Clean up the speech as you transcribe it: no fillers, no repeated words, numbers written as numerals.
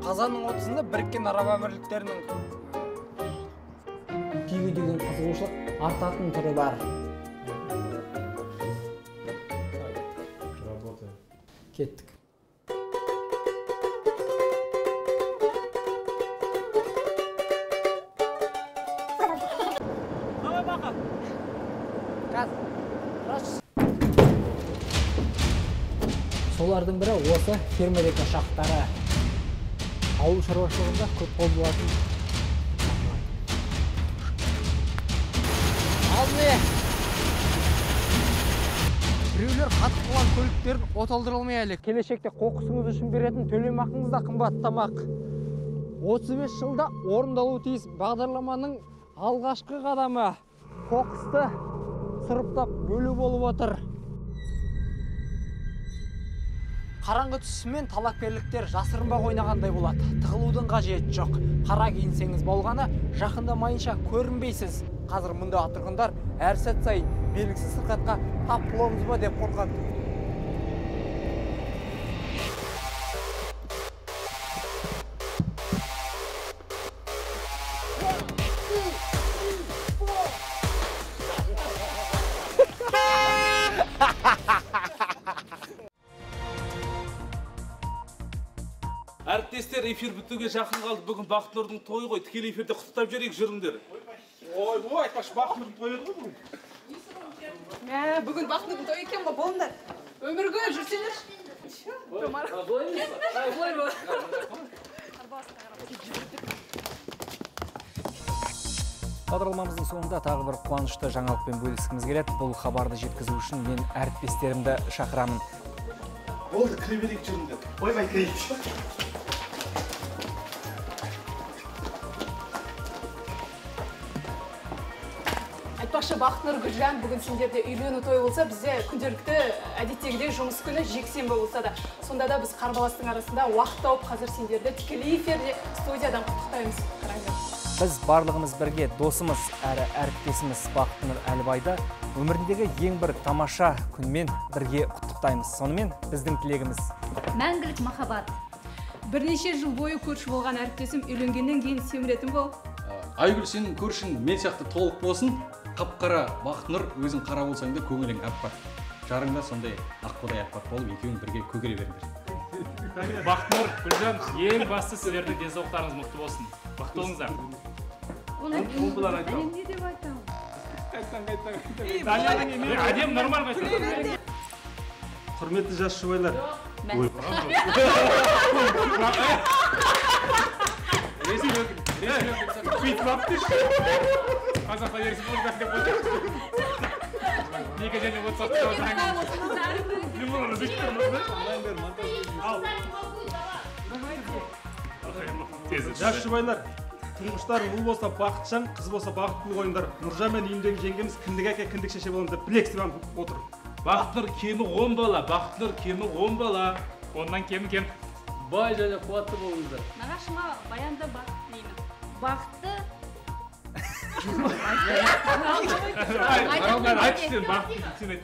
Қазанның 30-ында Біріккен Араб Әмірліктерінің күйге деген қызығушылық артатын түрі бар. Кеттік. Солардың бірі осы фермерлік ұшақтары. Ауыл шаруашылығында көп қолданылатын. Ал не? Біреулер қатып қалған көліктерін оталдырылмай әлек. Келешекте қоқысыңыз үшін беретін төлемақыңыз да қымбаттамақ. 35 жылда орындалуы тиіс бағдарламаның алғашқы қадамы қоқысты сұрыптап бөлу болып отыр. Қараңғы түсімен талапкерліктер жасырынбақ ойнағандай болады. Тығылудың қажеті жоқ. Қара киінсеңіз болғаны жақындамайынша көрінбейсіз. Қазір мұнда тұрғындар әр сәт сайын белгісіз сырқатқа тап боламыз ба деп қорқады. Әріптестер, эфир бітуге жақын қалды. Бүгін Бақытнұрдың тойы ғой. Тікелей эфирде құттықтап жіберейік, жүріңдер. Ой, айтпақшы Бақытнұрдың тойы ғой бүгін. Бүгін Бақытнұрдың тойы екен ғой, болыңдар. Өмірге жүрсеңдер. Бағдарламамыздың соңында тағы бір қуанышты жаңалықпен бөліскіміз келеді. Бұл хабарды жеткізу үшін мен әріптестерімді шақырамын. Болды, кіре берейік, жүріңдер. Ойбай, кірейік. Айтпақшы Бақытнұр, Гүлжан, бүгін сендерде үйлену тойы болса, бізде күнделікті әдеттегідей жұмыс күні жексенбі болса да, сонда да біз қарбаластың арасында уақыт тауып, қазір сендерді тікелей эфирде студиядан құттықтаймыз. Біз барлығымыз бірге досымыз әрі әріптесіміз Бақытнұр Әлібайды өміріндегі ең бір тамаша күнмен бірге құттықтаймыз. Сонымен біздің тілегіміз мәңгілік махаббат. Бірнеше жыл бойы көрші болған әріптесім үйленгеннен кейін семіретін бол. Айгүл, сенің көршің мен сияқты толық болсын. Қап-қара Бақытнұр, өзің қара болсаң да көңілің аппақ. Жарыңда сондай аққудай аппақ болып, екеуің бірге көгере беріңдер. Бақытнұр, Гүлжан, ең басты сіздердің денсаулықтарыңыз мықты болсын. Бақытты болыңыздар. Оны не деп айтамын? Қайттан. Әдем нормал қайтқан. Құрметті жас жұбайлар. Қазақта республикасы деп қойды. Неге және Жас жұбайлар, тұңғыштар ұл болса Бақытжан, қыз болса Бақытгүл қойыңдар. Нұржан мен үйіндегі жеңгеміз кіндік әке, кіндік шеше болыңыздар. Білексіз бен отыр. Бақытнұр кемі 10 бала, Бақытнұр кемі 10 бала. Ондан кемі кем. Бай және қуатты болыңыздар. Нағашыма баянда бақыт деймін. Бақытты. Айтшы сен, Бақытты сен айт.